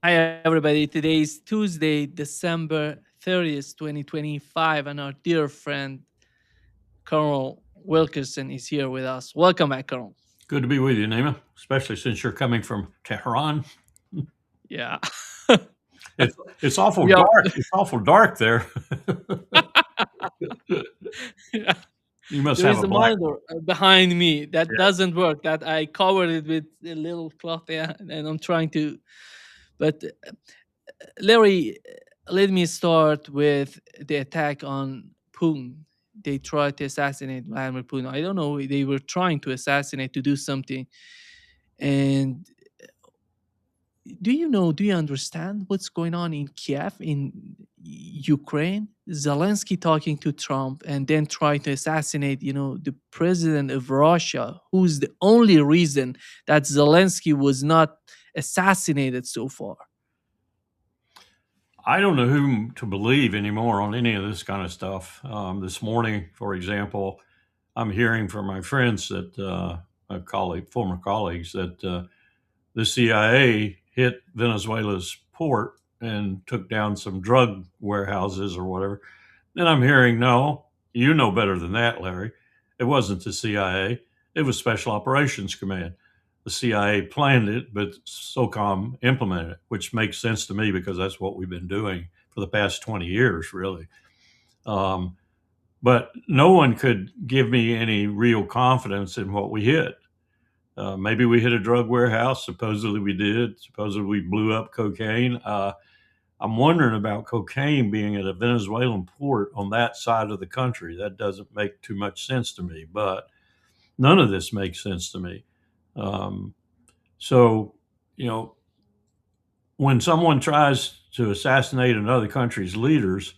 Hi, everybody. Today is Tuesday, December 30th, 2025, and our dear friend, Colonel Wilkerson, is here with us. Welcome back, Colonel. Good to be with you, Nima, especially since you're coming from Tehran. Yeah. It's it's awful we are. dark. It's awful dark there. Yeah. You must There have is a a black. monitor behind me that Yeah. doesn't work, that I covered it with a little cloth, yeah, and I'm trying to. But, Larry, let me start with the attack on Putin. They tried to assassinate Vladimir Putin. I don't know. They were trying to assassinate to do something. And do you understand what's going on in Kiev, in Ukraine? Zelensky talking to Trump and then trying to assassinate, the president of Russia, who's the only reason that Zelensky was not assassinated so far. I don't know whom to believe anymore on any of this kind of stuff. This morning, for example, I'm hearing from my friends that former colleagues, that the CIA hit Venezuela's port and took down some drug warehouses or whatever. Then I'm hearing, no, you know better than that, Larry. It wasn't the CIA. It was Special Operations Command. The CIA planned it, but SOCOM implemented it, which makes sense to me because that's what we've been doing for the past 20 years, really. Um, but no one could give me any real confidence in what we hit. Maybe we hit a drug warehouse. Supposedly we did. Supposedly we blew up cocaine. I'm wondering about cocaine being at a Venezuelan port on that side of the country. That doesn't make too much sense to me, but none of this makes sense to me. Um, so, you know, when someone tries to assassinate another country's leaders,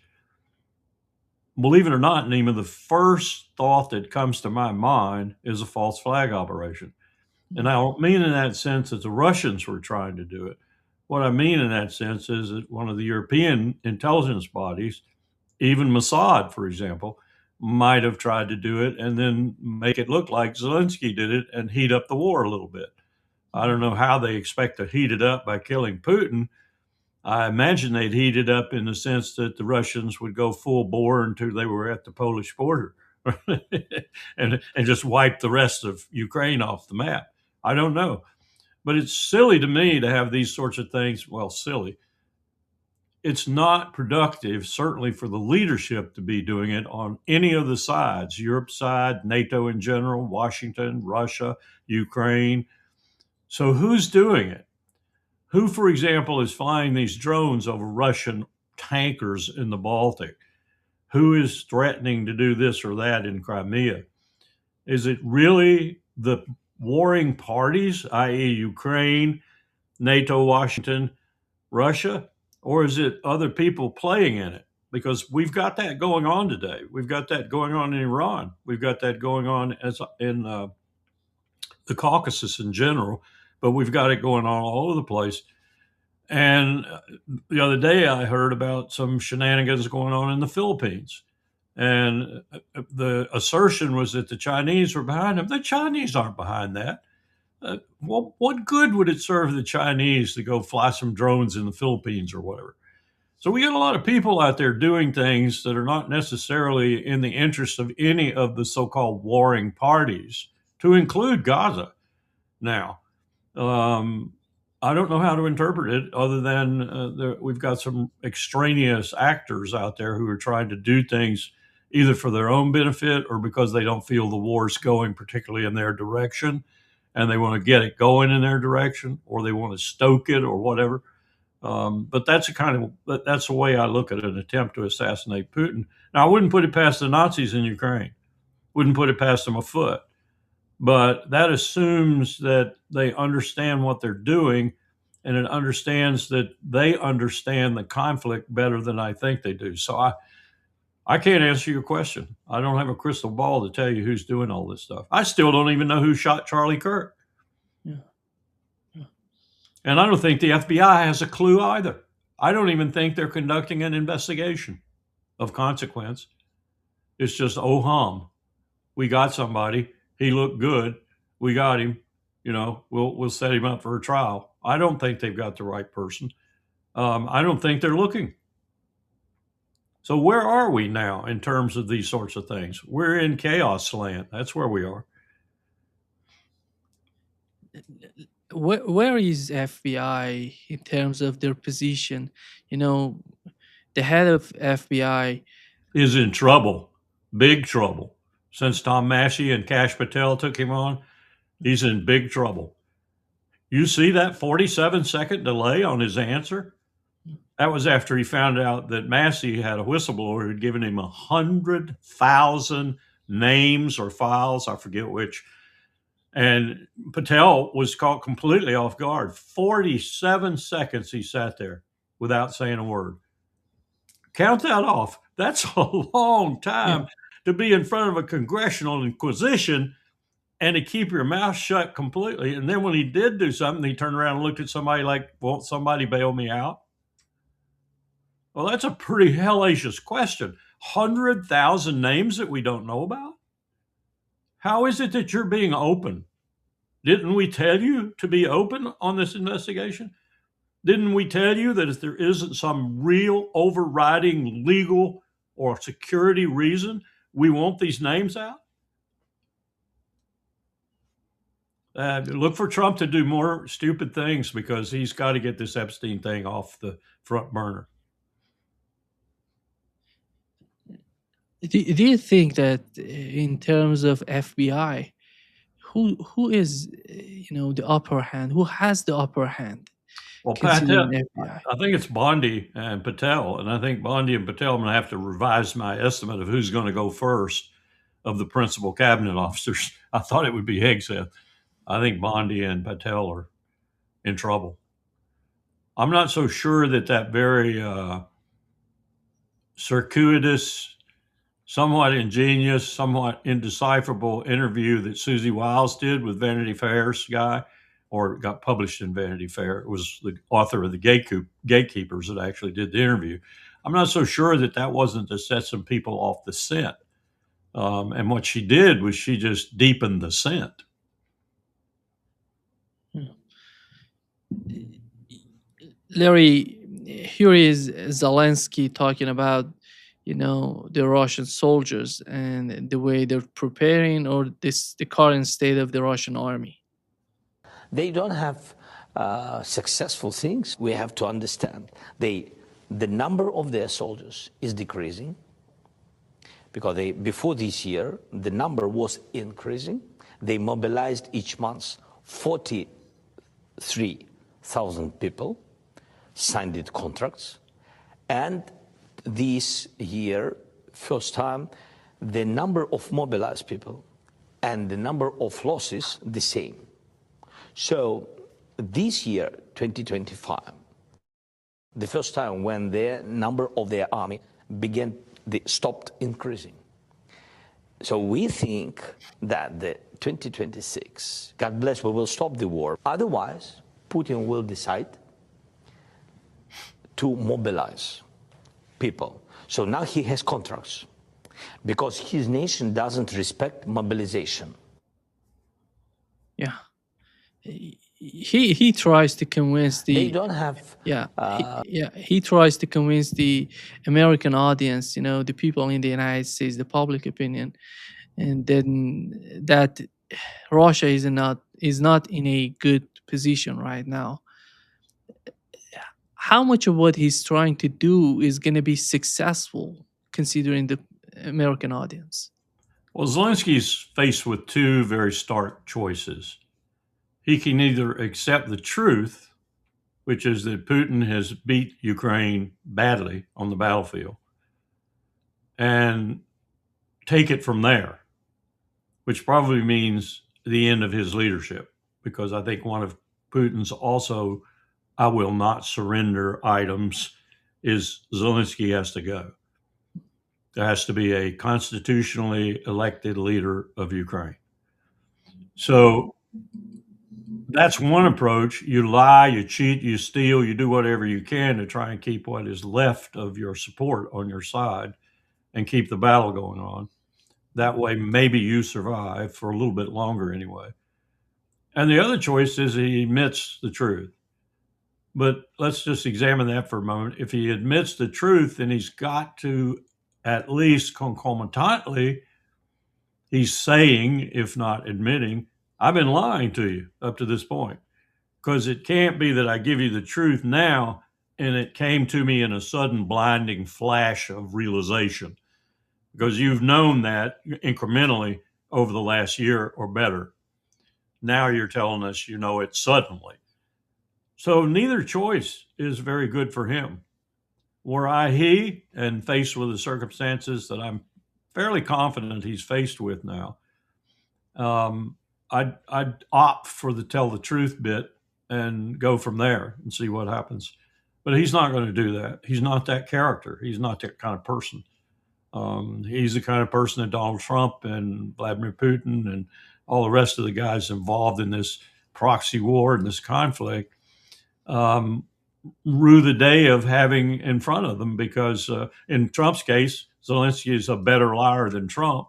believe it or not, Nima, the first thought that comes to my mind is a false flag operation. And I don't mean in that sense that the Russians were trying to do it. What I mean in that sense is that one of the European intelligence bodies, even Mossad, for example, might have tried to do it and then make it look like Zelensky did it and heat up the war a little bit. I don't know how they expect to heat it up by killing Putin. I imagine they'd heat it up in the sense that the Russians would go full bore until they were at the Polish border and just wipe the rest of Ukraine off the map. I don't know. But it's silly to me to have these sorts of things. Well, silly. It's not productive, certainly for the leadership to be doing it on any of the sides, Europe's side, NATO in general, Washington, Russia, Ukraine. So who's doing it? Who, for example, is flying these drones over Russian tankers in the Baltic? Who is threatening to do this or that in Crimea? Is it really the warring parties, i.e., Ukraine, NATO, Washington, Russia, or is it other people playing in it? Because we've got that going on today. We've got that going on in Iran. We've got that going on as in the Caucasus in general, but we've got it going on all over the place. And the other day, I heard about some shenanigans going on in the Philippines. And the assertion was that the Chinese were behind them. The Chinese aren't behind that. Well, what good would it serve the Chinese to go fly some drones in the Philippines or whatever? So we got a lot of people out there doing things that are not necessarily in the interest of any of the so-called warring parties, to include Gaza. Now, um, I don't know how to interpret it other than we've got some extraneous actors out there who are trying to do things either for their own benefit or because they don't feel the war's going particularly in their direction and they want to get it going in their direction or they want to stoke it or whatever. But that's the way I look at an attempt to assassinate Putin. Now, I wouldn't put it past the Nazis in Ukraine. Wouldn't put it past them a foot. But that assumes that they understand what they're doing, and it understands that they understand the conflict better than I think they do. So I can't answer your question. I don't have a crystal ball to tell you who's doing all this stuff. I still don't even know who shot Charlie Kirk. Yeah. Yeah. And I don't think the FBI has a clue either. I don't even think they're conducting an investigation of consequence. It's just, oh hum, we got somebody. He looked good. We got him. We'll set him up for a trial. I don't think they've got the right person. I don't think they're looking. So where are we now in terms of these sorts of things? We're in chaos land. That's where we are. Where is FBI in terms of their position? You know, the head of FBI. Is in trouble, big trouble. Since Tom Massey and Kash Patel took him on, he's in big trouble. You see that 47-second delay on his answer? That was after he found out that Massey had a whistleblower who'd given him 100,000 names or files, I forget which. And Patel was caught completely off guard. 47 seconds he sat there without saying a word. Count that off. That's a long time to be in front of a congressional inquisition and to keep your mouth shut completely. And then when he did do something, he turned around and looked at somebody like, won't somebody bail me out? Well, that's a pretty hellacious question. 100,000 names that we don't know about? How is it that you're being open? Didn't we tell you to be open on this investigation? Didn't we tell you that if there isn't some real overriding legal or security reason, we want these names out? Look for Trump to do more stupid things because he's got to get this Epstein thing off the front burner. Do you think that in terms of FBI, who is the upper hand? Who has the upper hand? Well, Considering Patel, FBI. I think it's Bondi and Patel, and I think Bondi and Patel, I'm going to have to revise my estimate of who's going to go first of the principal cabinet officers. I thought it would be Hegseth. I think Bondi and Patel are in trouble. I'm not so sure that very circuitous, somewhat ingenious, somewhat indecipherable interview that Susie Wiles did with Vanity Fair's guy, or got published in Vanity Fair. It was the author of the Gatekeepers that actually did the interview. I'm not so sure that wasn't to set some people off the scent. And what she did was she just deepened the scent. Larry, here is Zelensky talking about the Russian soldiers and the way they're preparing, or the current state of the Russian army. They don't have successful things. We have to understand the number of their soldiers is decreasing because before this year the number was increasing. They mobilized each month 43,000 people, signed it contracts, and this year, first time, the number of mobilized people and the number of losses the same. So this year, 2025, the first time when the number of their army stopped increasing. So we think that the 2026, God bless, we will stop the war. Otherwise, Putin will decide to mobilize people. So now he has contracts because his nation doesn't respect mobilization. Yeah. He tries to convince they don't have he tries to convince the American audience, the people in the United States, the public opinion, and then that Russia is not in a good position right now. How much of what he's trying to do is going to be successful considering the American audience? Well, Zelensky's faced with two very stark choices. He can either accept the truth, which is that Putin has beat Ukraine badly on the battlefield, and take it from there, which probably means the end of his leadership, because I think one of Putin's also "I will not surrender" items is Zelensky has to go. There has to be a constitutionally elected leader of Ukraine. So that's one approach. You lie, you cheat, you steal, you do whatever you can to try and keep what is left of your support on your side and keep the battle going on. That way, maybe you survive for a little bit longer anyway. And the other choice is he admits the truth. But let's just examine that for a moment. If he admits the truth, then he's got to, at least concomitantly, he's saying, if not admitting, I've been lying to you up to this point. Because it can't be that I give you the truth now and it came to me in a sudden blinding flash of realization. Because you've known that incrementally over the last year or better. Now you're telling us you know it suddenly. So neither choice is very good for him. Were I he and faced with the circumstances that I'm fairly confident he's faced with now, I'd opt for the tell the truth bit and go from there and see what happens. But he's not going to do that. He's not that character. He's not that kind of person. He's the kind of person that Donald Trump and Vladimir Putin and all the rest of the guys involved in this proxy war and this conflict rue the day of having in front of them, because in Trump's case, Zelensky is a better liar than Trump.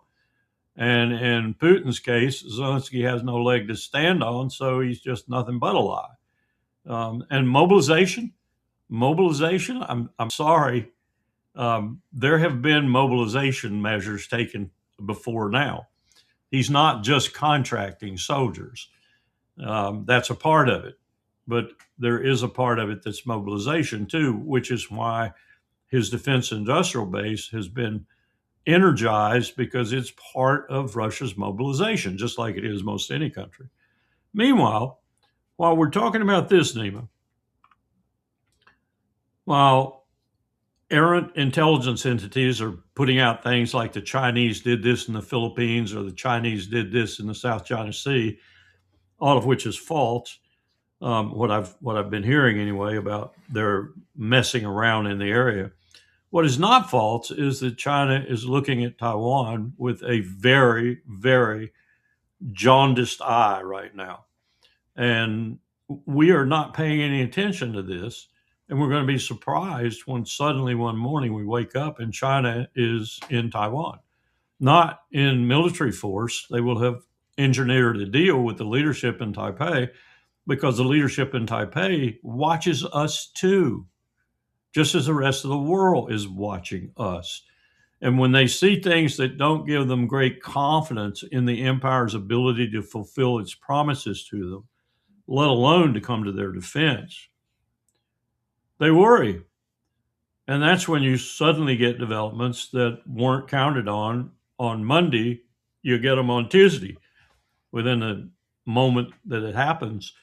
And in Putin's case, Zelensky has no leg to stand on, so he's just nothing but a lie. And mobilization, I'm sorry. There have been mobilization measures taken before now. He's not just contracting soldiers. That's a part of it. But there is a part of it that's mobilization too, which is why his defense industrial base has been energized, because it's part of Russia's mobilization, just like it is most any country. Meanwhile, while we're talking about this, Nima, while errant intelligence entities are putting out things like the Chinese did this in the Philippines or the Chinese did this in the South China Sea, all of which is false. What I've been hearing anyway about their messing around in the area. What is not false is that China is looking at Taiwan with a very, very jaundiced eye right now. And we are not paying any attention to this. And we're going to be surprised when suddenly one morning we wake up and China is in Taiwan, not in military force. They will have engineered a deal with the leadership in Taipei, because the leadership in Taipei watches us too, just as the rest of the world is watching us. And when they see things that don't give them great confidence in the empire's ability to fulfill its promises to them, let alone to come to their defense, they worry. And that's when you suddenly get developments that weren't counted on Monday. You get them on Tuesday within a moment that it happens.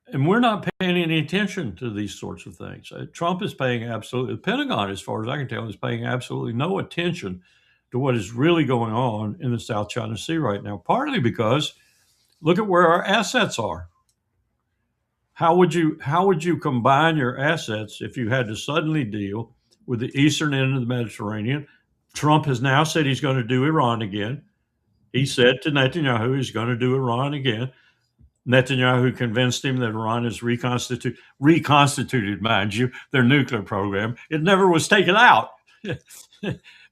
And we're not paying any attention to these sorts of things. Trump is paying the Pentagon, as far as I can tell, is paying absolutely no attention to what is really going on in the South China Sea right now, partly because look at where our assets are. How would you combine your assets if you had to suddenly deal with the eastern end of the Mediterranean? Trump has now said he's going to do Iran again. He said to Netanyahu he's going to do Iran again. Netanyahu convinced him that Iran is reconstituted, mind you, their nuclear program. It never was taken out.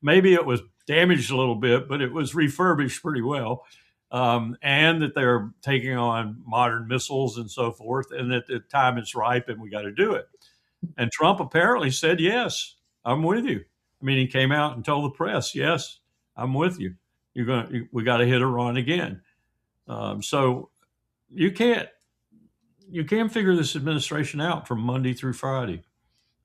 Maybe it was damaged a little bit, but it was refurbished pretty well. And that they're taking on modern missiles and so forth, and that the time is ripe and we got to do it. And Trump apparently said, yes, I'm with you. I mean, he came out and told the press, yes, I'm with you. We got to hit Iran again. So you can't figure this administration out from Monday through Friday.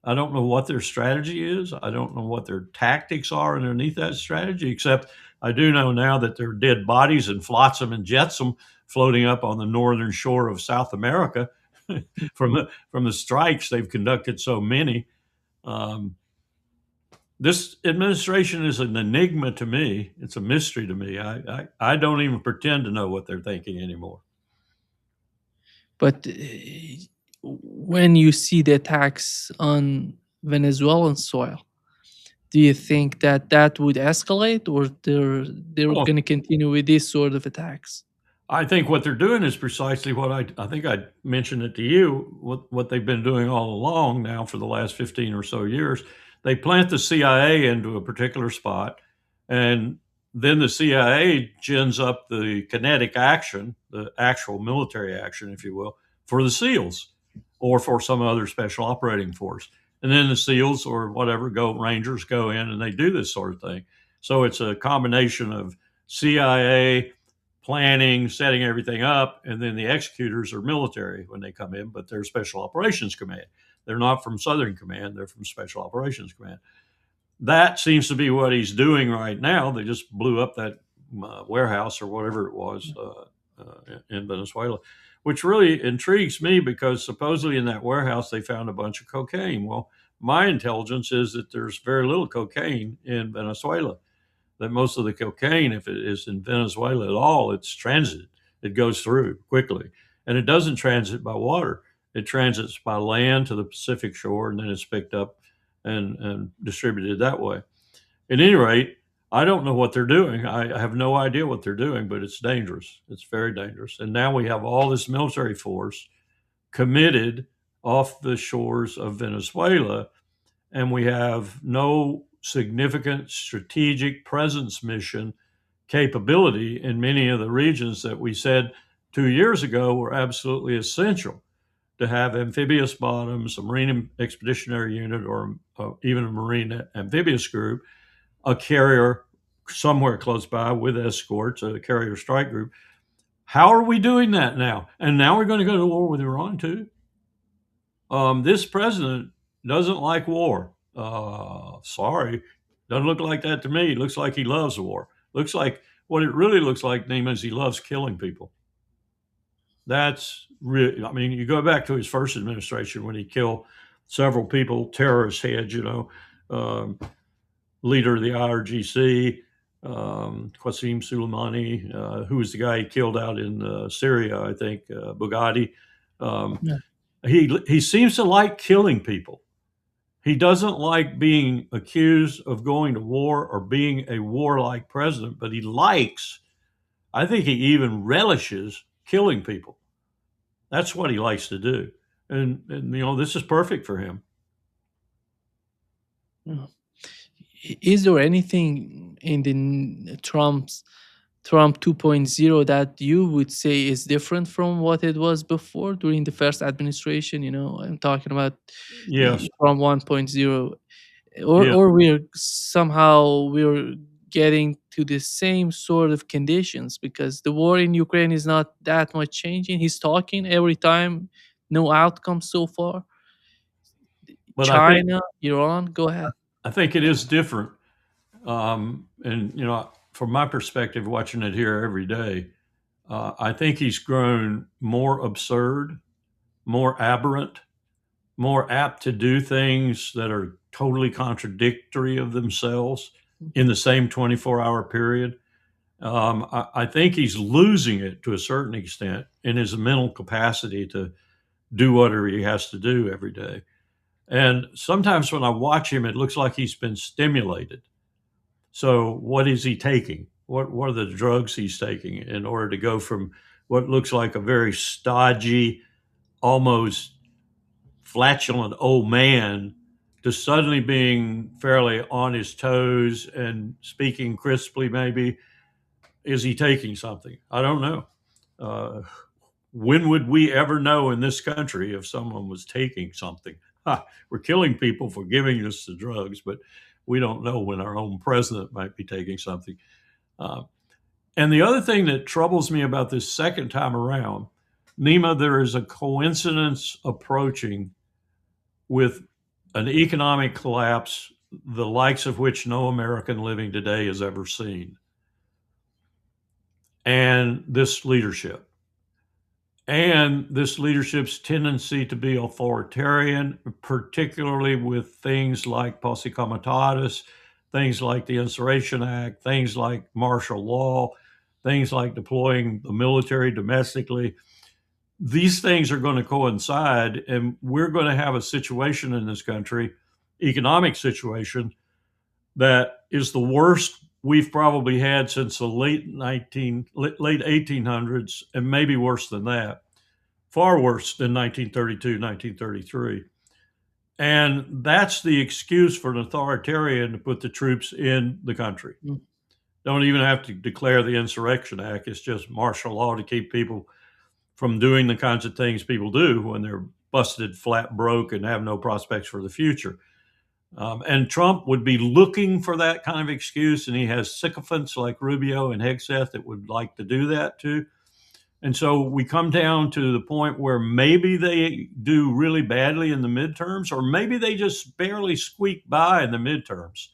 I don't know what their strategy is. I don't know what their tactics are underneath that strategy, except I do know now that there are dead bodies and flotsam and jetsam floating up on the northern shore of South America from the strikes they've conducted, so many. This administration is an enigma to me. It's a mystery to me. I don't even pretend to know what they're thinking anymore. But when you see the attacks on Venezuelan soil, do you think that would escalate, or they're going to continue with these sort of attacks? I think what they're doing is precisely what I think I mentioned it to you, what they've been doing all along now for the last 15 or so years. They plant the CIA into a particular spot, and then the CIA gins up the kinetic action, the actual military action, if you will, for the SEALs. or for some other special operating force. And then the SEALs or whatever Rangers go in and they do this sort of thing. So it's a combination of CIA planning, setting everything up, and then the executors are military when they come in, but they're Special Operations Command. They're not from Southern Command, they're from Special Operations Command. That seems to be what he's doing right now. They just blew up that warehouse or whatever it was in Venezuela, which really intrigues me because supposedly in that warehouse they found a bunch of cocaine. Well, my intelligence is that there's very little cocaine in Venezuela, that most of the cocaine, if it is in Venezuela at all, it's transit. It goes through quickly. And it doesn't transit by water. It transits by land to the Pacific shore, and then it's picked up and distributed that way. At any rate, I don't know what they're doing. I have no idea what they're doing, but it's dangerous. It's very dangerous. And now we have all this military force committed off the shores of Venezuela, and we have no significant strategic presence mission capability in many of the regions that we said 2 years ago were absolutely essential to have amphibious bottoms, a Marine Expeditionary Unit, or even a Marine Amphibious Group, a carrier somewhere close by with escorts, a carrier strike group. How are we doing that now? And now we're going to go to war with Iran too? This president doesn't like war. Sorry, doesn't look like that to me. It looks like he loves war. Looks like what it really looks like, Nima, is he loves killing people. That's really, I mean, you go back to his first administration when he killed several people, terrorist heads, leader of the IRGC, Qasem Soleimani, who was the guy he killed out in Syria, I think, Bugatti. He seems to like killing people. He doesn't like being accused of going to war or being a warlike president, but he likes, I think he even relishes killing people. That's what he likes to do. And this is perfect for him. Is there anything in the Trump 2.0 that you would say is different from what it was before during the first administration? I'm talking about Yes. Trump 1.0, or we're getting to the same sort of conditions because the war in Ukraine is not that much changing. He's talking every time, no outcome so far. But China, Iran, go ahead. I think it is different. And, from my perspective, watching it here every day, I think he's grown more absurd, more aberrant, more apt to do things that are totally contradictory of themselves in the same 24-hour period. I think he's losing it to a certain extent in his mental capacity to do whatever he has to do every day. And sometimes when I watch him, it looks like he's been stimulated. So what is he taking? What are the drugs he's taking in order to go from what looks like a very stodgy, almost flatulent old man to suddenly being fairly on his toes and speaking crisply, maybe? Is he taking something? I don't know. When would we ever know in this country if someone was taking something? We're killing people for giving us the drugs, but we don't know when our own president might be taking something. And the other thing that troubles me about this second time around, Nima, there is a coincidence approaching with an economic collapse, the likes of which no American living today has ever seen. And this leadership. And this leadership's tendency to be authoritarian, particularly with things like posse comitatus, things like the Insurrection Act, things like martial law, things like deploying the military domestically. These things are going to coincide, and we're going to have a situation in this country, economic situation, that is the worst we've probably had since the late 1800s, and maybe worse than that, far worse than 1932, 1933. And that's the excuse for an authoritarian to put the troops in the country. Don't even have to declare the Insurrection Act. It's just martial law to keep people from doing the kinds of things people do when they're busted flat broke and have no prospects for the future. And Trump would be looking for that kind of excuse, and he has sycophants like Rubio and Hegseth that would like to do that too. And so we come down to the point where maybe they do really badly in the midterms, or maybe they just barely squeak by in the midterms.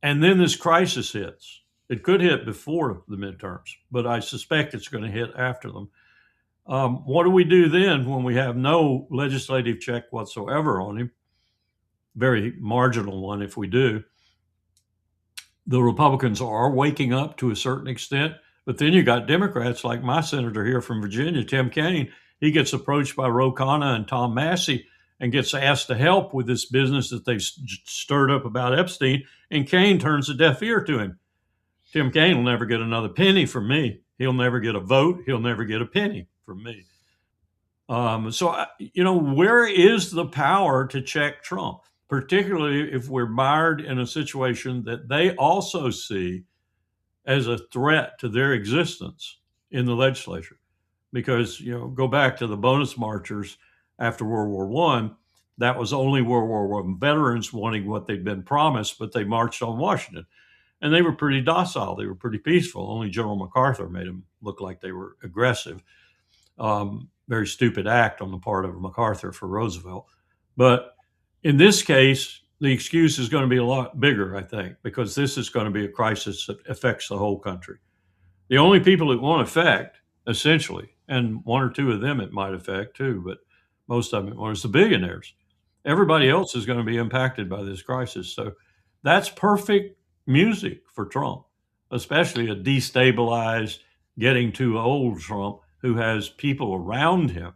And then this crisis hits. It could hit before the midterms, but I suspect it's going to hit after them. What do we do then when we have no legislative check whatsoever on him? Very marginal one if we do. The Republicans are waking up to a certain extent, but then you got Democrats like my senator here from Virginia, Tim Kaine. He gets approached by Ro Khanna and Tom Massey and gets asked to help with this business that they've stirred up about Epstein, and Kaine turns a deaf ear to him. Tim Kaine will never get another penny from me. He'll never get a vote. He'll never get a penny from me. Where is the power to check Trump, particularly if we're mired in a situation that they also see as a threat to their existence in the legislature? Because, go back to the bonus marchers after World War I, that was only World War I veterans wanting what they'd been promised, but they marched on Washington. And they were pretty docile. They were pretty peaceful. Only General MacArthur made them look like they were aggressive. Very stupid act on the part of MacArthur for Roosevelt. But in this case, the excuse is going to be a lot bigger, I think, because this is going to be a crisis that affects the whole country. The only people it won't affect, essentially, and one or two of them it might affect too, but most of them it won't, is the billionaires. Everybody else is going to be impacted by this crisis. So that's perfect music for Trump, especially a destabilized, getting too old Trump who has people around him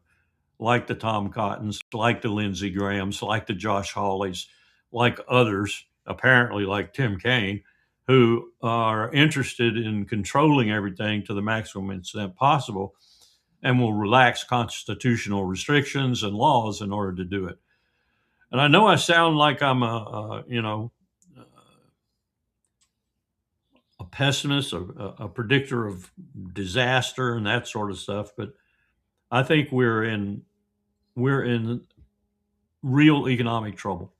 like the Tom Cottons, like the Lindsey Grahams, like the Josh Hawleys, like others, apparently like Tim Kaine, who are interested in controlling everything to the maximum extent possible and will relax constitutional restrictions and laws in order to do it. And I know I sound like I'm a pessimist, a predictor of disaster and that sort of stuff, but I think we're in real economic trouble,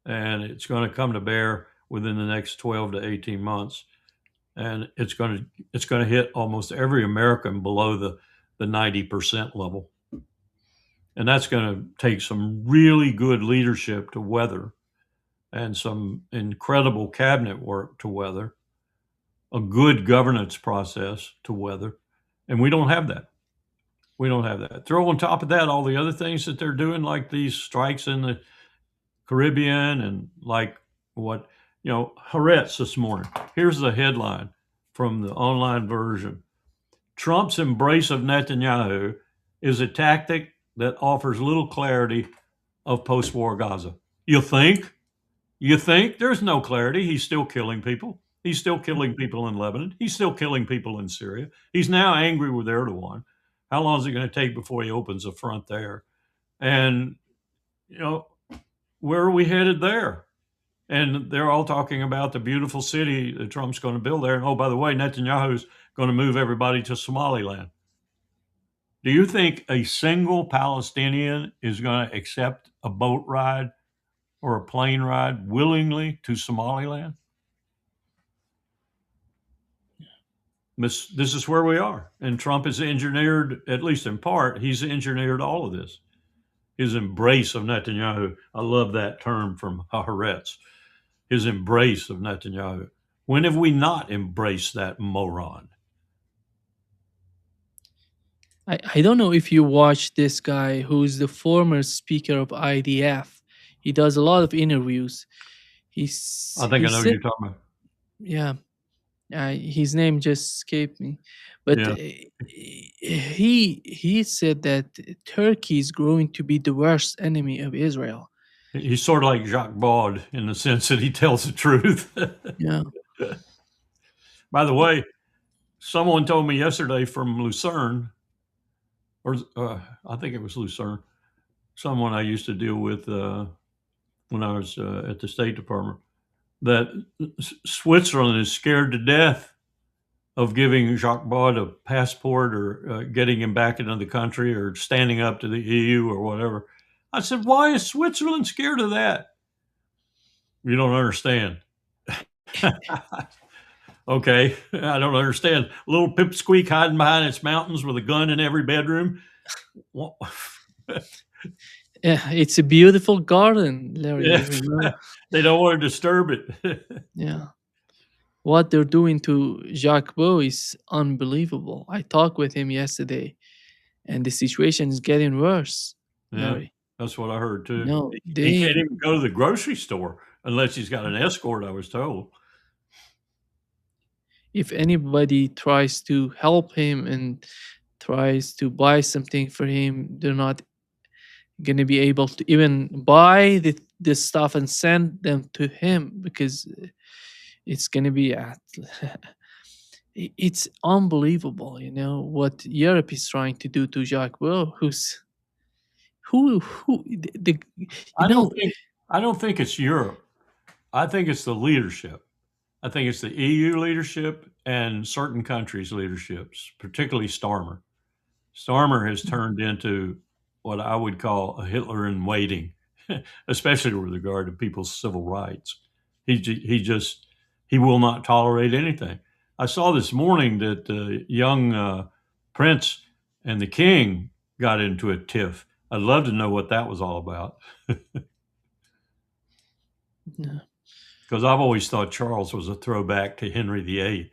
and it's going to come to bear within the next 12 to 18 months, and it's going to hit almost every American below the 90% level, and that's going to take some really good leadership to weather, and some incredible cabinet work to weather, a good governance process to weather, and we don't have that. We don't have that. Throw on top of that all the other things that they're doing, like these strikes in the Caribbean and like what, Haaretz this morning. Here's the headline from the online version. Trump's embrace of Netanyahu is a tactic that offers little clarity of post-war Gaza. You think? There's no clarity. He's still killing people. He's still killing people in Lebanon. He's still killing people in Syria. He's now angry with Erdogan. How long is it going to take before he opens a front there? And, where are we headed there? And they're all talking about the beautiful city that Trump's going to build there. And, oh, by the way, Netanyahu's going to move everybody to Somaliland. Do you think a single Palestinian is going to accept a boat ride or a plane ride willingly to Somaliland? This is where we are. And Trump has engineered, at least in part, he's engineered all of this. His embrace of Netanyahu. I love that term from Haaretz. His embrace of Netanyahu. When have we not embraced that moron? I don't know if you watch this guy who's the former speaker of IDF. He does a lot of interviews. I think I know who you're talking about. Yeah. His name just escaped me, but he said that Turkey is growing to be the worst enemy of Israel. He's sort of like Jacques Baud in the sense that he tells the truth. Yeah. By the way, someone told me yesterday from Lucerne, or I think it was Lucerne, someone I used to deal with when I was at the State Department, that Switzerland is scared to death of giving Jacques Baud a passport or getting him back into the country or standing up to the EU or whatever. I said, why is Switzerland scared of that? You don't understand. Okay, I don't understand. A little pipsqueak hiding behind its mountains with a gun in every bedroom. Yeah, it's a beautiful garden, Larry. Yeah, they don't want to disturb it. Yeah. What they're doing to Jacques Beau is unbelievable. I talked with him yesterday, and the situation is getting worse, Yeah, Larry. that's what I heard too. No, He can't even go to the grocery store unless he's got an escort, I was told. if anybody tries to help him and tries to buy something for him, they're not going to be able to even buy the stuff and send them to him because it's going to be at it's unbelievable, what Europe is trying to do to Jacques Beau, who the you I know don't think it's Europe. I think it's the leadership. I think it's the EU leadership and certain countries' leaderships, particularly Starmer. Starmer has turned into what I would call a Hitler in waiting, especially with regard to people's civil rights. He will not tolerate anything. I saw this morning that the young prince and the king got into a tiff. I'd love to know what that was all about. Yeah. Because I've always thought Charles was a throwback to Henry VIII,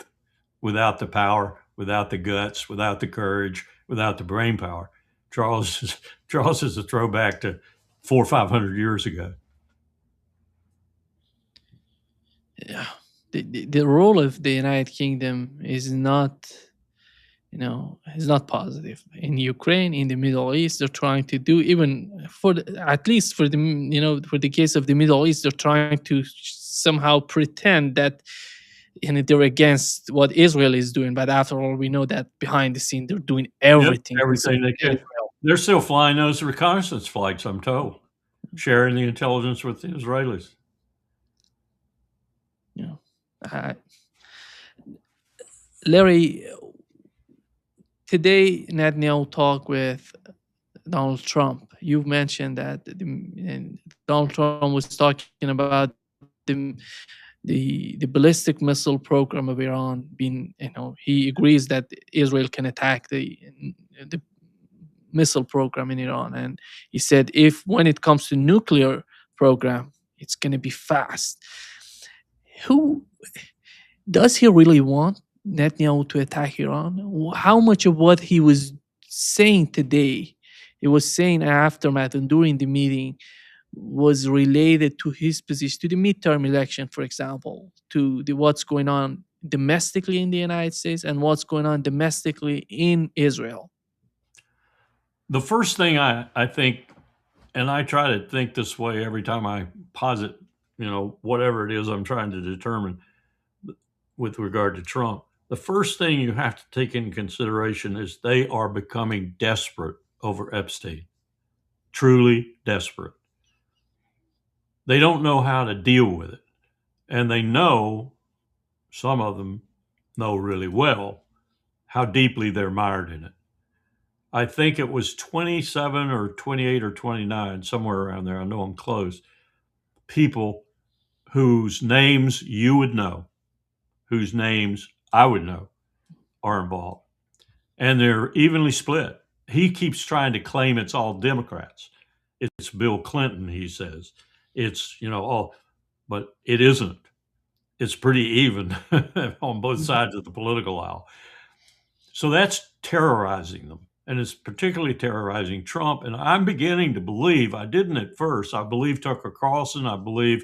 without the power, without the guts, without the courage, without the brain power. Charles is a throwback to 400 or 500 years ago. Yeah. The role of the United Kingdom is not is not positive in Ukraine, in the Middle East. They're trying to do, even at least for the for the case of the Middle East, they're trying to somehow pretend that they're against what Israel is doing, but after all, we know that behind the scene they're doing everything. Yep, everything they can. They're still flying those reconnaissance flights, I'm told, sharing the intelligence with the Israelis. Larry, today Netanyahu talked with Donald Trump. You've mentioned that Donald Trump was talking about the ballistic missile program of Iran being, he agrees that Israel can attack the missile program in Iran, and he said if when it comes to nuclear program, it's going to be fast. Who does he really want Netanyahu to attack Iran? How much of what he was saying today, he was saying aftermath and during the meeting, was related to his position, to the midterm election, for example, to what's going on domestically in the United States and what's going on domestically in Israel? The first thing I think, and I try to think this way every time I posit, whatever it is I'm trying to determine with regard to Trump, the first thing you have to take into consideration is they are becoming desperate over Epstein, truly desperate. They don't know how to deal with it. And they know, some of them know really well, how deeply they're mired in it. I think it was 27 or 28 or 29, somewhere around there, I know I'm close, people whose names you would know, whose names I would know, are involved. And they're evenly split. He keeps trying to claim it's all Democrats. It's Bill Clinton, he says. It's, but it isn't. It's pretty even on both sides of the political aisle. So that's terrorizing them. And it's particularly terrorizing Trump. And I'm beginning to believe, I didn't at first, I believe Tucker Carlson, I believe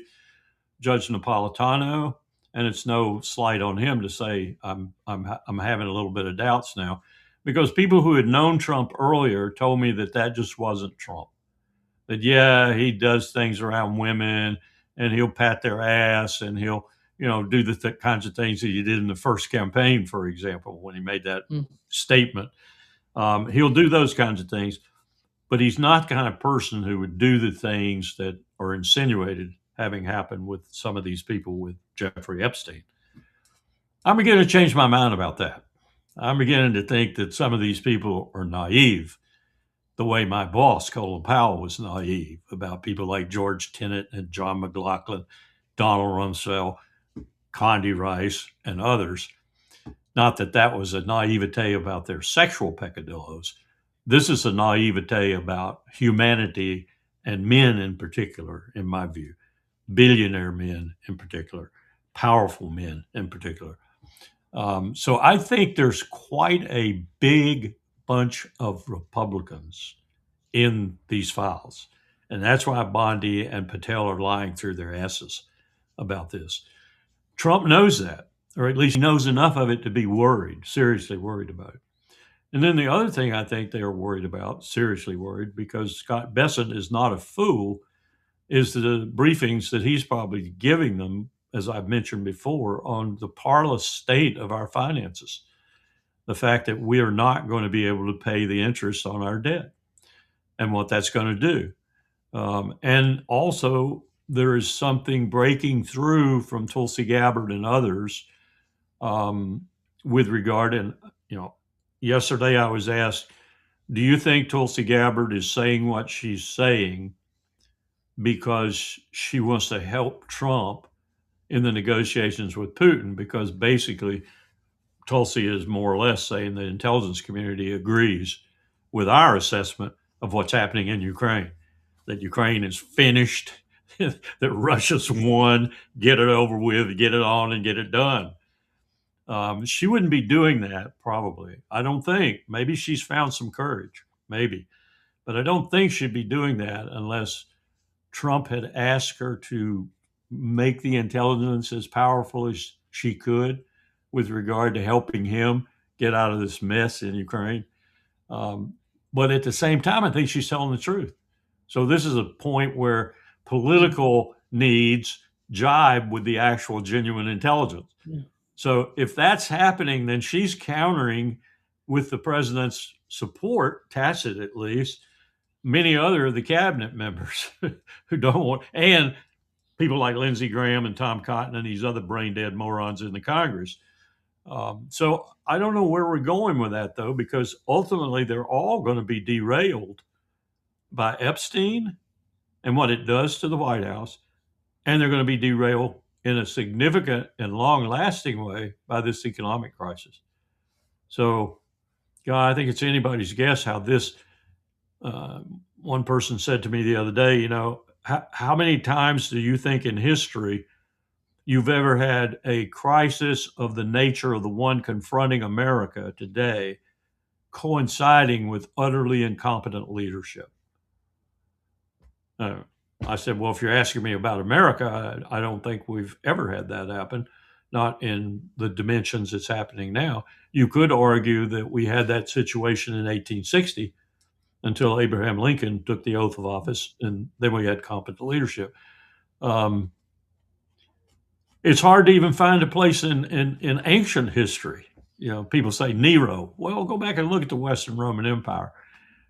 Judge Napolitano, and it's no slight on him to say I'm having a little bit of doubts now, because people who had known Trump earlier told me that just wasn't Trump. That, yeah, he does things around women and he'll pat their ass and he'll, do the kinds of things that he did in the first campaign, for example, when he made that statement. He'll do those kinds of things, but he's not the kind of person who would do the things that are insinuated having happened with some of these people with Jeffrey Epstein. I'm beginning to change my mind about that. I'm beginning to think that some of these people are naive, the way my boss, Colin Powell, was naive about people like George Tenet and John McLaughlin, Donald Rumsfeld, Condi Rice, and others. Not that that was a naivete about their sexual peccadillos. This is a naivete about humanity and men in particular, in my view, billionaire men in particular, powerful men in particular. So I think there's quite a big bunch of Republicans in these files. And that's why Bondi and Patel are lying through their asses about this. Trump knows that, or at least he knows enough of it to be worried, seriously worried about it. And then the other thing I think they are worried about, seriously worried, because Scott Bessent is not a fool, is the briefings that he's probably giving them, as I've mentioned before, on the parlous state of our finances. The fact that we are not going to be able to pay the interest on our debt and what that's going to do. And also, there is something breaking through from Tulsi Gabbard and others with regard, and yesterday I was asked, do you think Tulsi Gabbard is saying what she's saying because she wants to help Trump in the negotiations with Putin? Because basically, Tulsi is more or less saying the intelligence community agrees with our assessment of what's happening in Ukraine, that Ukraine is finished, that Russia's won, get it over with, get it on and get it done. She wouldn't be doing that, probably. I don't think. Maybe she's found some courage, maybe. But I don't think she'd be doing that unless Trump had asked her to make the intelligence as powerful as she could with regard to helping him get out of this mess in Ukraine. But at the same time, I think she's telling the truth. So this is a point where political needs jibe with the actual genuine intelligence. Yeah. So if that's happening, then she's countering with the president's support, tacit at least, many other of the cabinet members who don't want, and people like Lindsey Graham and Tom Cotton and these other brain dead morons in the Congress. So I don't know where we're going with that, though, because ultimately they're all going to be derailed by Epstein and what it does to the White House, and they're going to be derailed in a significant and long-lasting way by this economic crisis. So, I think it's anybody's guess how this. One person said to me the other day, how many times do you think in history you've ever had a crisis of the nature of the one confronting America today coinciding with utterly incompetent leadership? I said, well, if you're asking me about America, I don't think we've ever had that happen, not in the dimensions it's happening now. You could argue that we had that situation in 1860 until Abraham Lincoln took the oath of office, and then we had competent leadership. It's hard to even find a place in ancient history. People say Nero. Well, go back and look at the Western Roman Empire.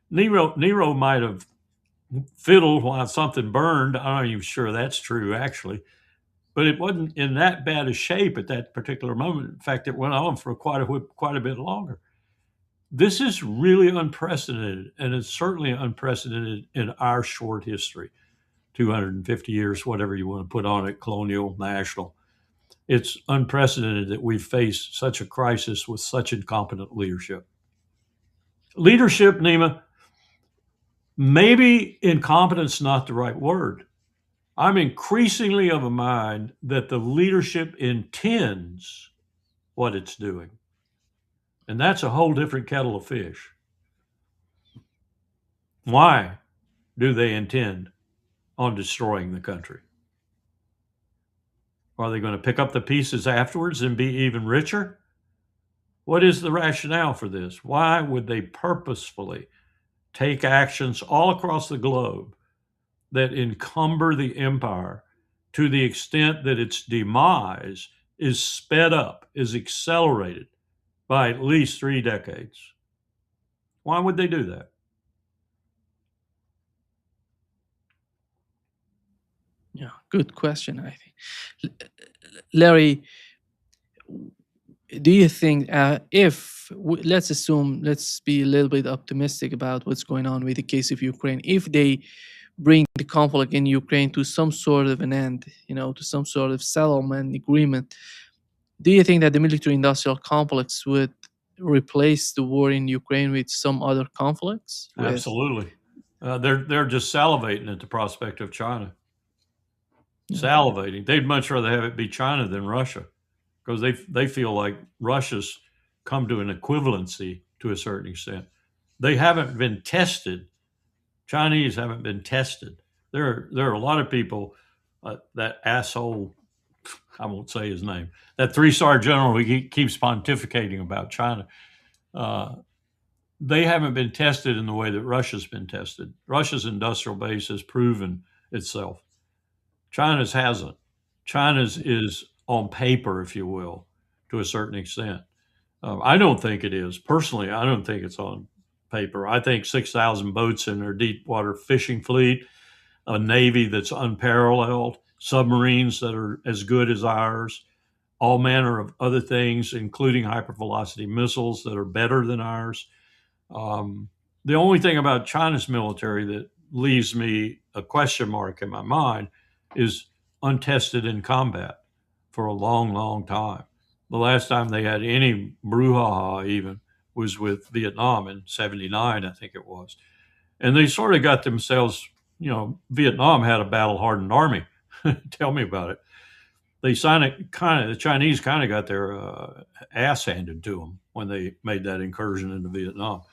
Nero might have fiddled while something burned. I'm not even sure that's true, actually. But it wasn't in that bad a shape at that particular moment. In fact, it went on for quite a bit longer. This is really unprecedented, and it's certainly unprecedented in our short history, 250 years, whatever you want to put on it, colonial, national. It's unprecedented that we've faced such a crisis with such incompetent leadership. Leadership, Nima, maybe incompetence not the right word. I'm increasingly of a mind that the leadership intends what it's doing. And that's a whole different kettle of fish. Why do they intend on destroying the country? Are they going to pick up the pieces afterwards and be even richer? What is the rationale for this? Why would they purposefully take actions all across the globe that encumber the empire to the extent that its demise is sped up, is accelerated by at least 3 decades? Why would they do that? Yeah, good question, I think. Larry, do you think if let's be a little bit optimistic about what's going on with the case of Ukraine, if they bring the conflict in Ukraine to some sort of an end, to some sort of settlement agreement, do you think that the military industrial complex would replace the war in Ukraine with some other conflicts? Absolutely. They're just salivating at the prospect of China. Yeah. Salivating. They'd much rather have it be China than Russia, because they feel like Russia's come to an equivalency to a certain extent. They haven't been tested. Chinese haven't been tested. There are a lot of people. That asshole, I won't say his name. That 3-star general who keeps pontificating about China. They haven't been tested in the way that Russia's been tested. Russia's industrial base has proven itself. China's hasn't. China's is on paper, if you will, to a certain extent. I don't think it is. Personally, I don't think it's on paper. I think 6,000 boats in their deep water fishing fleet, a Navy that's unparalleled, submarines that are as good as ours, all manner of other things, including hypervelocity missiles that are better than ours. The only thing about China's military that leaves me a question mark in my mind is untested in combat for a long, long time. The last time they had any brouhaha even was with Vietnam in '79, I think it was. And they sort of got themselves, Vietnam had a battle-hardened army. Tell me about it. The Chinese kind of got their ass handed to them when they made that incursion into Vietnam.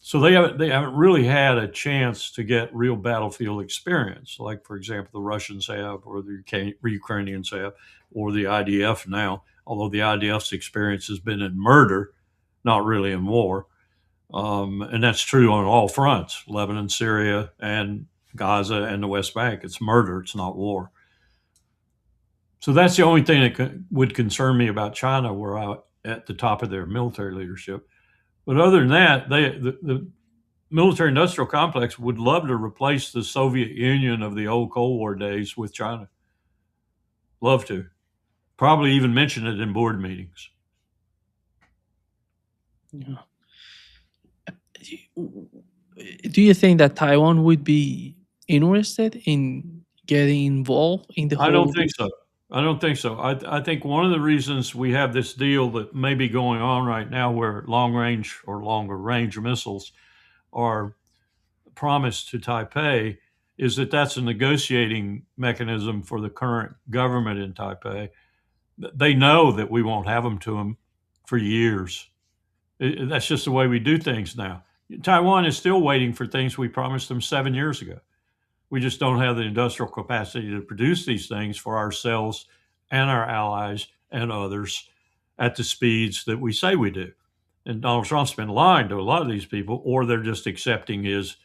So they haven't really had a chance to get real battlefield experience, like, for example, the Russians have, or the Ukrainians have, or the IDF now, although the IDF's experience has been in murder, not really in war. And that's true on all fronts, Lebanon, Syria, and Gaza and the West Bank. It's murder. It's not war. So that's the only thing that would concern me about China, where at the top of their military leadership. But other than that, the military-industrial complex would love to replace the Soviet Union of the old Cold War days with China. Love to. Probably even mention it in board meetings. Yeah. Do you think that Taiwan would be interested in getting involved in the whole? I don't think so. I think one of the reasons we have this deal that may be going on right now, where long-range or longer-range missiles are promised to Taipei, is that that's a negotiating mechanism for the current government in Taipei. They know that we won't have them to them for years. That's just the way we do things now. Taiwan is still waiting for things we promised them 7 years ago. We just don't have the industrial capacity to produce these things for ourselves and our allies and others at the speeds that we say we do. And Donald Trump's been lying to a lot of these people, or they're just accepting his,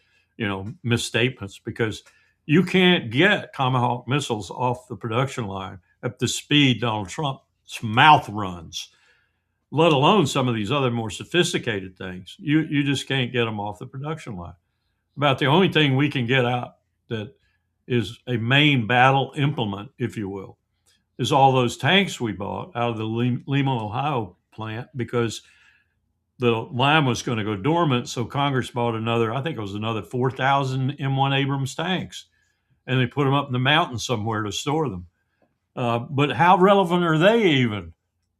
misstatements, because you can't get Tomahawk missiles off the production line at the speed Donald Trump's mouth runs, let alone some of these other more sophisticated things. You just can't get them off the production line. About the only thing we can get out that is a main battle implement, if you will, is all those tanks we bought out of the Lima, Ohio plant, because the line was going to go dormant. So Congress bought another 4,000 M1 Abrams tanks, and they put them up in the mountains somewhere to store them. But how relevant are they even?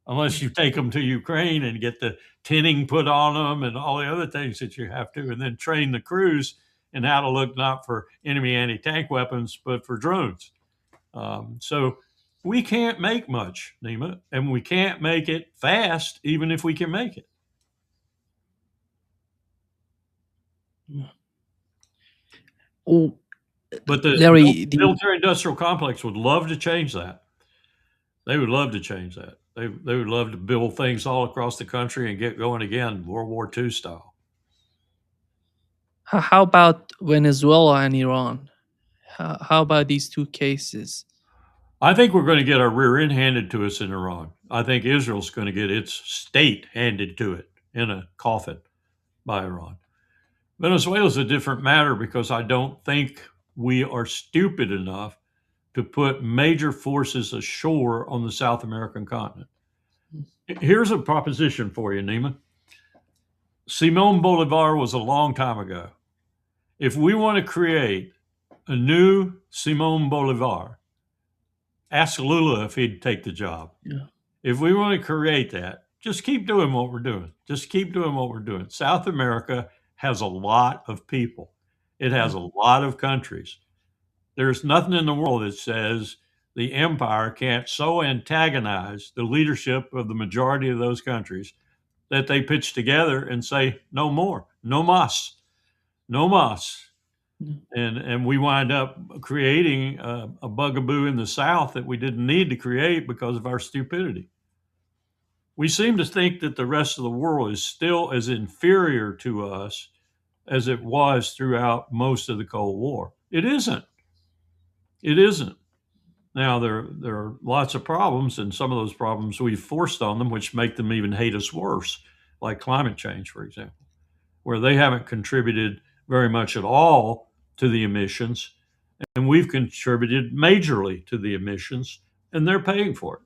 Unless you take them to Ukraine and get the tinning put on them and all the other things that you have to, and then train the crews in how to look not for enemy anti-tank weapons, but for drones. So we can't make much, Nima, and we can't make it fast, even if we can make it. Oh, but the Larry, military-industrial complex would love to change that. They would love to change that. They would love to build things all across the country and get going again, World War II style. How about Venezuela and Iran? How about these two cases? I think we're going to get our rear end handed to us in Iran. I think Israel's going to get its state handed to it in a coffin by Iran. Venezuela's a different matter, because I don't think we are stupid enough to put major forces ashore on the South American continent. Here's a proposition for you, Nima. Simon Bolivar was a long time ago. If we want to create a new Simon Bolivar, ask Lula if he'd take the job. Yeah. If we want to create that, just keep doing what we're doing. Just keep doing what we're doing. South America has a lot of people. It has a lot of countries. There's nothing in the world that says the empire can't so antagonize the leadership of the majority of those countries that they pitch together and say, no more, no mas, no mas. Yeah. And we wind up creating a bugaboo in the South that we didn't need to create because of our stupidity. We seem to think that the rest of the world is still as inferior to us as it was throughout most of the Cold War. It isn't. It isn't. Now, there are lots of problems, and some of those problems we've forced on them, which make them even hate us worse, like climate change, for example, where they haven't contributed very much at all to the emissions, and we've contributed majorly to the emissions, and they're paying for it.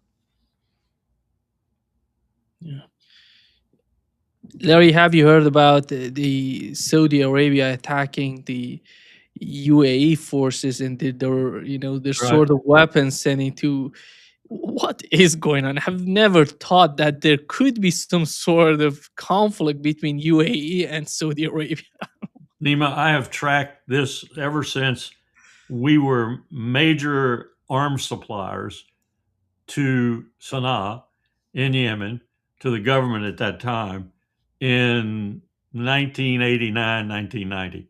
Yeah. Larry, have you heard about the Saudi Arabia attacking the UAE forces and their their Right. sort of weapons sending to? What is going on? I've never thought that there could be some sort of conflict between UAE and Saudi Arabia. Nima, I have tracked this ever since we were major arms suppliers to Sana'a in Yemen, to the government at that time in 1989, 1990.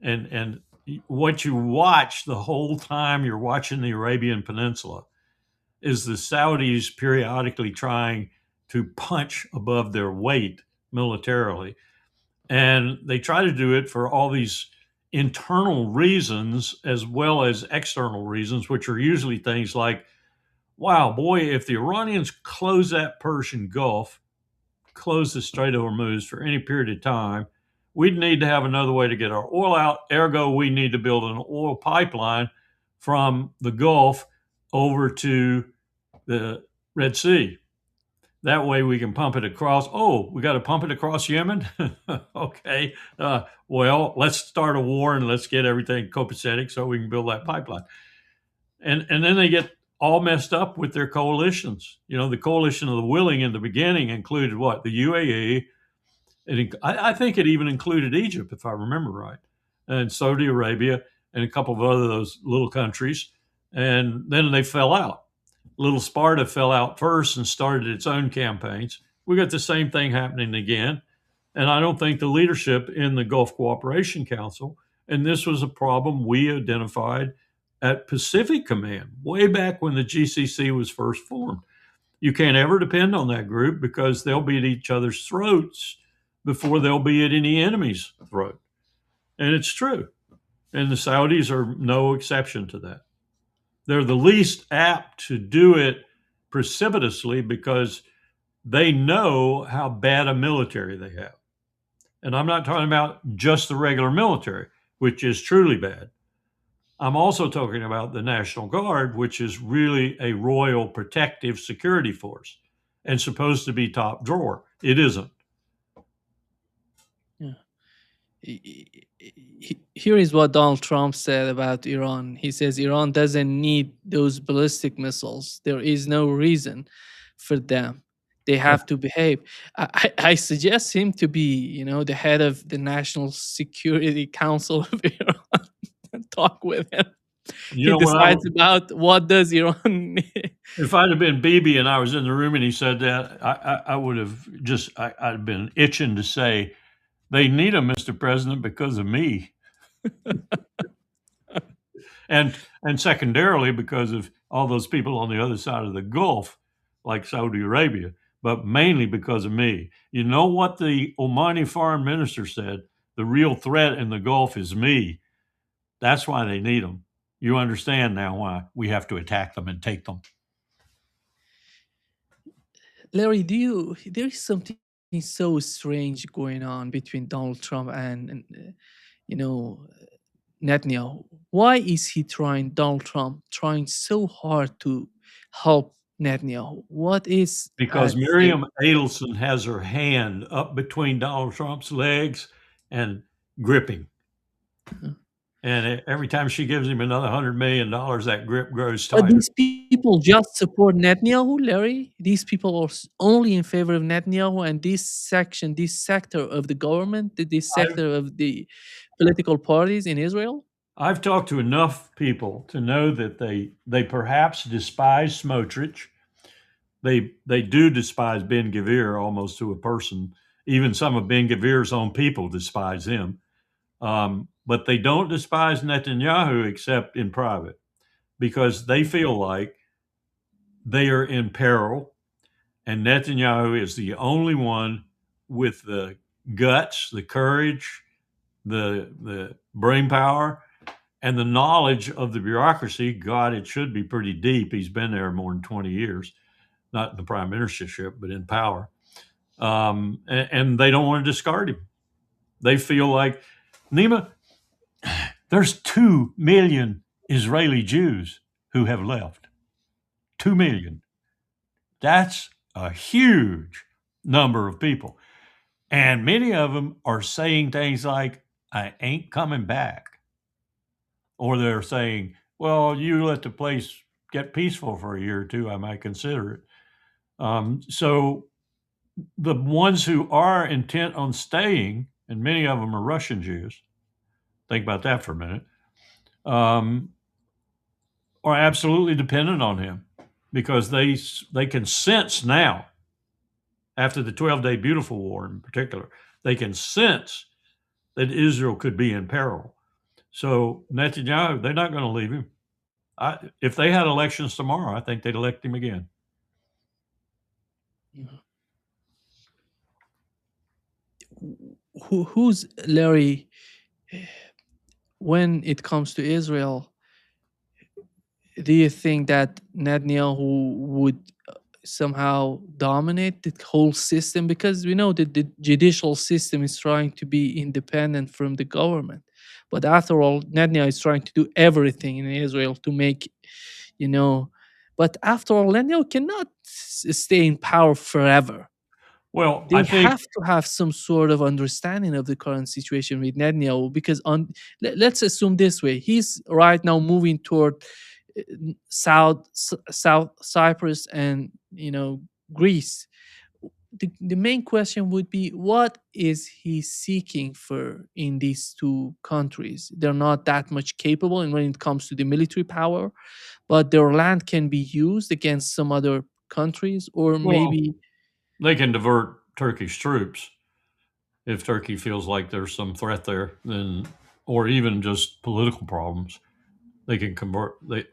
And what you watch the whole time you're watching the Arabian Peninsula is the Saudis periodically trying to punch above their weight militarily. And they try to do it for all these internal reasons as well as external reasons, which are usually things like, wow, boy, if the Iranians close that Persian Gulf, close the Strait of Hormuz for any period of time, we'd need to have another way to get our oil out. Ergo, we need to build an oil pipeline from the Gulf over to the Red Sea. That way we can pump it across. Oh, we got to pump it across Yemen? Okay. Well, let's start a war and let's get everything copacetic so we can build that pipeline. And then they get all messed up with their coalitions. You know, the coalition of the willing in the beginning included what? The UAE. I think it even included Egypt, if I remember right, and Saudi Arabia and a couple of other those little countries. And then they fell out. Little Sparta fell out first and started its own campaigns. We got the same thing happening again. And I don't think the leadership in the Gulf Cooperation Council, and this was a problem we identified at Pacific Command way back when the GCC was first formed. You can't ever depend on that group because they'll be at each other's throats before they'll be at any enemy's throat. And it's true. And the Saudis are no exception to that. They're the least apt to do it precipitously because they know how bad a military they have. And I'm not talking about just the regular military, which is truly bad. I'm also talking about the National Guard, which is really a royal protective security force and supposed to be top drawer. It isn't. Yeah. Here is what Donald Trump said about Iran. He says Iran doesn't need those ballistic missiles. There is no reason for them. They have to behave. I suggest him to be, the head of the National Security Council of Iran. Talk with him. You He know what? decides about what does Iran need. If I'd have been Bibi and I was in the room and he said that, I would have I'd been itching to say, they need him, Mr. President, because of me. and secondarily, because of all those people on the other side of the Gulf, like Saudi Arabia, but mainly because of me. You know what the Omani foreign minister said? The real threat in the Gulf is me. That's why they need them. You understand now why we have to attack them and take them. Larry, there is something so strange going on between Donald Trump and Netanyahu. Why is Donald Trump trying so hard to help Netanyahu? What is Because at stake? Miriam Adelson has her hand up between Donald Trump's legs and gripping. And every time she gives him another $100 million, that grip grows But tighter. these people just support Netanyahu, Larry. These people are only in favor of Netanyahu, and this section, this sector of the government, this sector of the political parties in Israel. I've talked to enough people to know that they perhaps despise Smotrich. They do despise Ben Gvir almost to a person. Even some of Ben Gvir's own people despise him. But they don't despise Netanyahu except in private, because they feel like they are in peril, and Netanyahu is the only one with the guts, the courage, the brain power, and the knowledge of the bureaucracy. God, it should be pretty deep. He's been there more than 20 years, not in the prime ministership, but in power. And they don't want to discard him. They feel like, Nima, there's 2 million Israeli Jews who have left. 2 million. That's a huge number of people. And many of them are saying things like, I ain't coming back. Or they're saying, well, you let the place get peaceful for a year or two, I might consider it. So the ones who are intent on staying, and many of them are Russian Jews, think about that for a minute, are absolutely dependent on him, because they can sense now, after the 12-day Beautiful War in particular, they can sense that Israel could be in peril. So Netanyahu, they're not going to leave him. If they had elections tomorrow, I think they'd elect him again. Who's Larry? When it comes to Israel, do you think that Netanyahu would somehow dominate the whole system? Because we know that the judicial system is trying to be independent from the government, but after all, Netanyahu is trying to do everything in Israel to make, you know. But after all, Netanyahu cannot stay in power forever. Well, They I think have to have some sort of understanding of the current situation with Netanyahu, because let's assume this way: he's right now moving toward South Cyprus and Greece. The main question would be, what is he seeking for in these two countries? They're not that much capable, and when it comes to the military power, but their land can be used against some other countries, or maybe. they can divert Turkish troops if Turkey feels like there's some threat there, then, or even just political problems. They can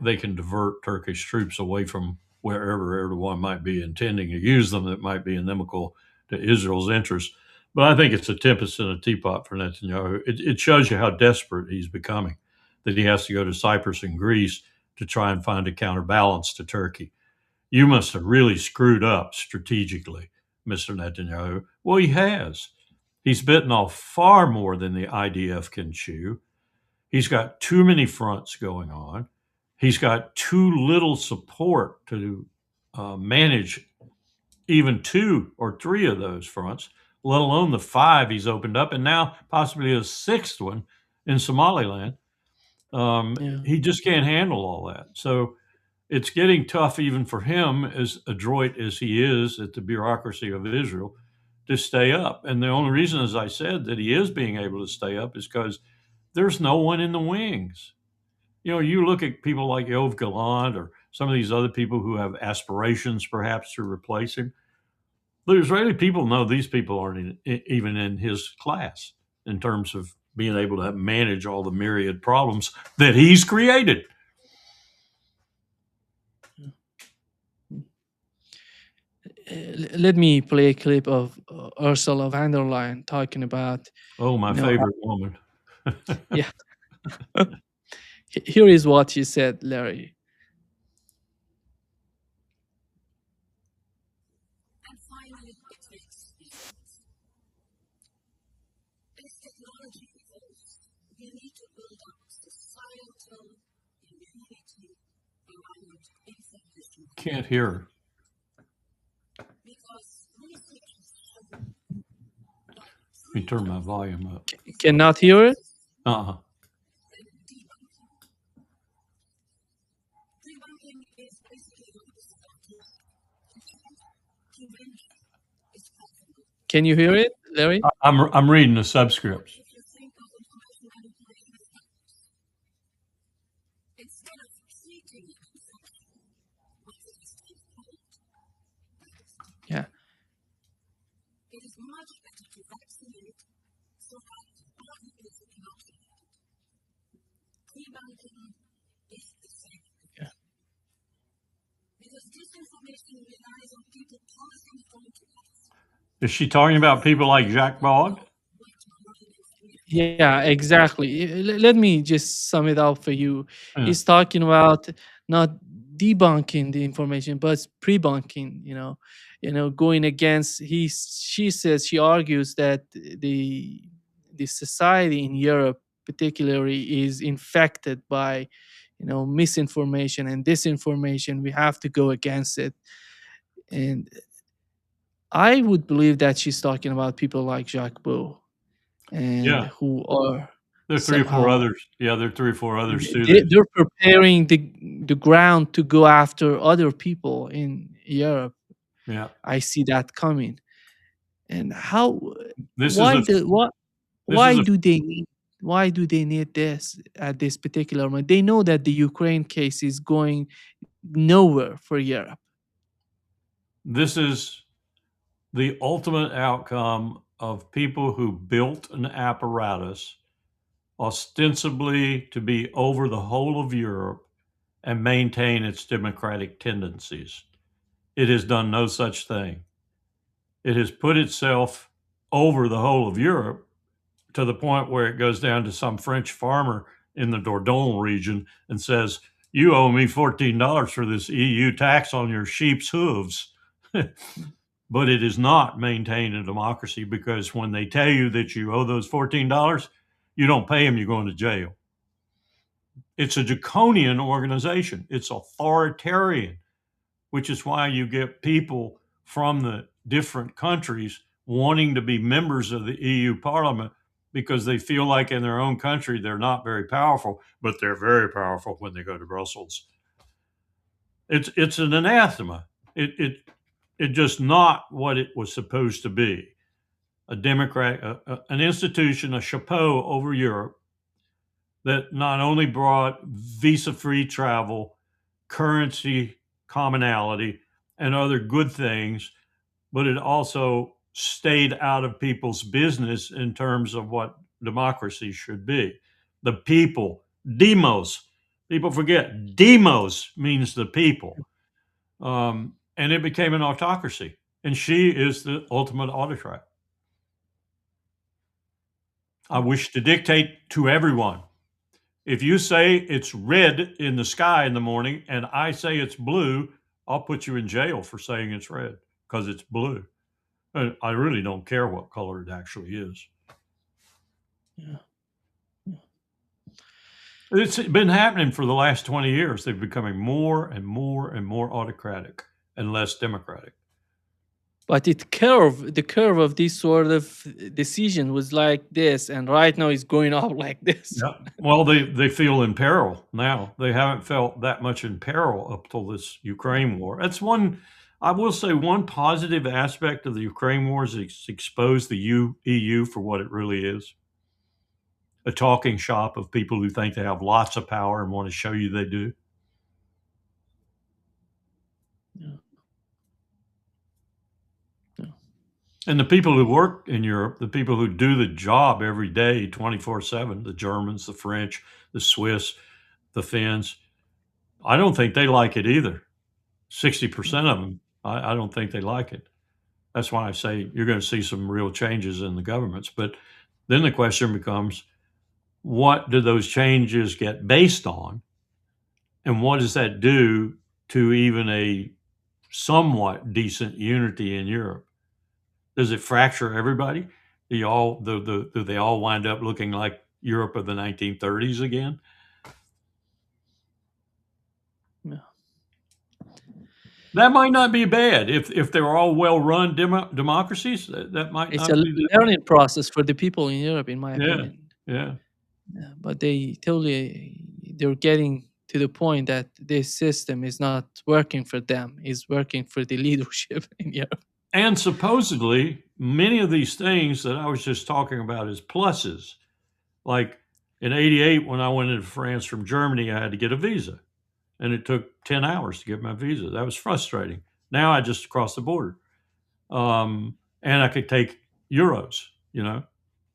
they can divert Turkish troops away from wherever Erdogan might be intending to use them that might be inimical to Israel's interests. But I think it's a tempest in a teapot for Netanyahu. It shows you how desperate he's becoming, that he has to go to Cyprus and Greece to try and find a counterbalance to Turkey. You must have really screwed up strategically, Mr. Netanyahu. Well, he has. He's bitten off far more than the IDF can chew. He's got too many fronts going on. He's got too little support to manage even 2 or 3 of those fronts, let alone the 5 he's opened up, and now possibly a 6th one in Somaliland. He just can't handle all that. So it's getting tough even for him, as adroit as he is at the bureaucracy of Israel, to stay up. And the only reason, as I said, that he is being able to stay up is because there's no one in the wings. You look at people like Yoav Gallant or some of these other people who have aspirations perhaps to replace him. The Israeli people know these people aren't even in his class in terms of being able to manage all the myriad problems that he's created. Let me play a clip of Ursula von der Leyen talking about. Oh, my favorite woman. Yeah. Here is what she said, Larry. And finally, it makes difference. As technology evolves, we need to build up societal immunity around information. Can't hear her. me turn my volume up. Cannot hear it? Uh-uh. Debunking is basically prevention is possible. Can you hear it, Larry? I'm reading the subscripts. If you think of information manipulating as facts, instead of treating it as factual, what it is tenfold. Yeah. It is much better to vaccinate so that other is inoculated. Debunking is the same. Yeah. Because disinformation relies on people pausing from truth. Is she talking about people like Jacques Baud? Yeah, exactly. Let me just sum it up for you. Yeah. He's talking about not debunking the information, but pre-bunking. Going against. She argues that the society in Europe, particularly, is infected by, misinformation and disinformation. We have to go against it, and I would believe that she's talking about people like Jacques Beau, and Yeah. who are There are 3 or 4 somehow others. Yeah, there are 3 or 4 others too. they're preparing the ground to go after other people in Europe. Yeah. I see that coming. And how? This Why is a the what? this Why is a do they need? Why do they need this at this particular moment? They know that the Ukraine case is going nowhere for Europe. this is the ultimate outcome of people who built an apparatus ostensibly to be over the whole of Europe and maintain its democratic tendencies. It has done no such thing. It has put itself over the whole of Europe to the point where it goes down to some French farmer in the Dordogne region and says, "You owe me $14 for this EU tax on your sheep's hooves." But it is not maintained a democracy, because when they tell you that you owe those $14, you don't pay them, you're going to jail. It's a draconian organization. It's authoritarian, which is why you get people from the different countries wanting to be members of the EU Parliament, because they feel like in their own country they're not very powerful, but they're very powerful when they go to Brussels. It's an anathema. It's just not what it was supposed to be. A democrat, an institution, a chapeau over Europe that not only brought visa-free travel, currency commonality, and other good things, but it also stayed out of people's business in terms of what democracy should be. The people, demos. People forget, demos means the people. And it became an autocracy. And she is the ultimate autocrat. I wish to dictate to everyone. If you say it's red in the sky in the morning and I say it's blue, I'll put you in jail for saying it's red because it's blue. And I really don't care what color it actually is. Yeah. It's been happening for the last 20 years. They're becoming more and more and more autocratic and less democratic. But the curve of this sort of decision was like this, and right now it's going up like this. Yeah. Well, they feel in peril now. They haven't felt that much in peril up till this Ukraine war. That's one, I will say, one positive aspect of the Ukraine war is it's exposed the EU for what it really is. A talking shop of people who think they have lots of power and want to show you they do. Yeah. Yeah. And the people who work in Europe, the people who do the job every day, 24/7, the Germans, the French, the Swiss, the Finns, I don't think they like it either. 60% of them, I don't think they like it. That's why I say you're going to see some real changes in the governments. But then the question becomes, what do those changes get based on? And what does that do to even a somewhat decent unity in Europe? Does it fracture everybody? Do they all wind up looking like Europe of the 1930s again? Yeah. That might not be bad if they were all well-run democracies. That might It's not a be that. learning process for the people in Europe, in my Yeah, opinion. yeah. Yeah, but they're getting to the point that this system is not working for them; it's working for the leadership in Europe. And supposedly, many of these things that I was just talking about as pluses. Like in '88, when I went into France from Germany, I had to get a visa, and it took 10 hours to get my visa. That was frustrating. Now I just cross the border, and I could take euros.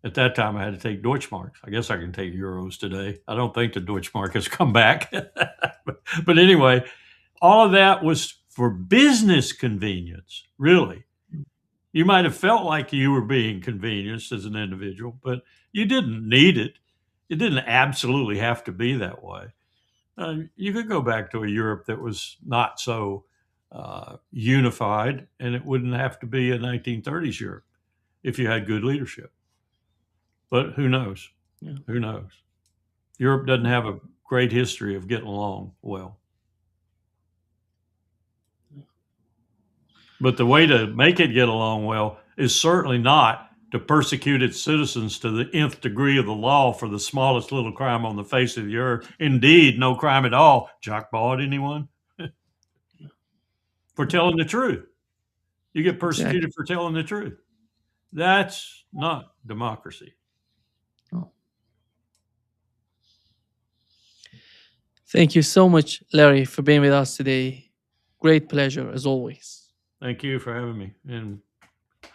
At that time I had to take Deutschmarks. I guess I can take euros today. I don't think the Deutschmark has come back, but anyway, all of that was for business convenience. Really, you might have felt like you were being convenienced as an individual, but you didn't need it. It didn't absolutely have to be that way. You could go back to a Europe that was not so unified, and it wouldn't have to be a 1930s Europe if you had good leadership. But who knows? Yeah. Who knows? Europe doesn't have a great history of getting along well. But the way to make it get along well is certainly not to persecute its citizens to the nth degree of the law for the smallest little crime on the face of the earth. Indeed, no crime at all. Jockballed anyone? For telling the truth. You get persecuted for telling the truth. That's not democracy. Oh. Thank you so much, Larry, for being with us today. Great pleasure, as always. Thank you for having me. And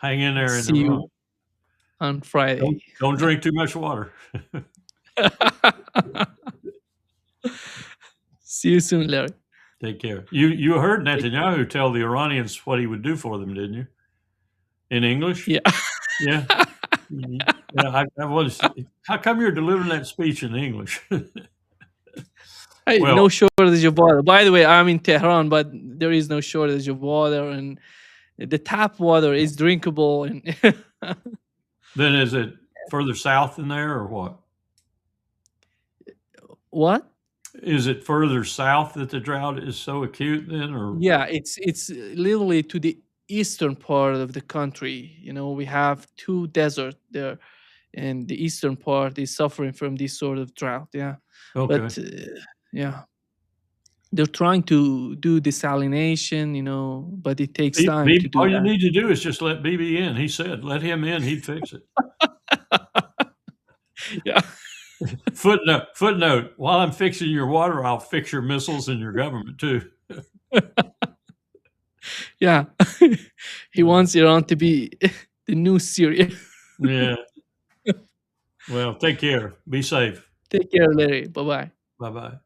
hang in there in See the you room. on Friday. Don't drink too much water. See you soon, Larry. Take care. You heard Netanyahu tell the Iranians what he would do for them, didn't you? In English? Yeah. Yeah. Yeah. How come you're delivering that speech in English? Hey, Well- no shortage of water. By the way, I'm in Tehran, but there is no shortage of water, and the tap water is drinkable. And Then is it further south than there, or what? what? Is it further south that the drought is so acute then, or? Yeah, it's literally to the eastern part of the country. We have two deserts there, and the eastern part is suffering from this sort of drought. Yeah, Okay. but yeah, they're trying to do desalination, but it takes time to do all you that. need to do is just let BB in. He said, let him in, he'd fix it. Yeah. Footnote, while I'm fixing your water, I'll fix your missiles and your government too. Yeah. He wants Iran to be the new Syria. Yeah. Well, take care. Be safe. Take care, Larry. Bye-bye. Bye-bye.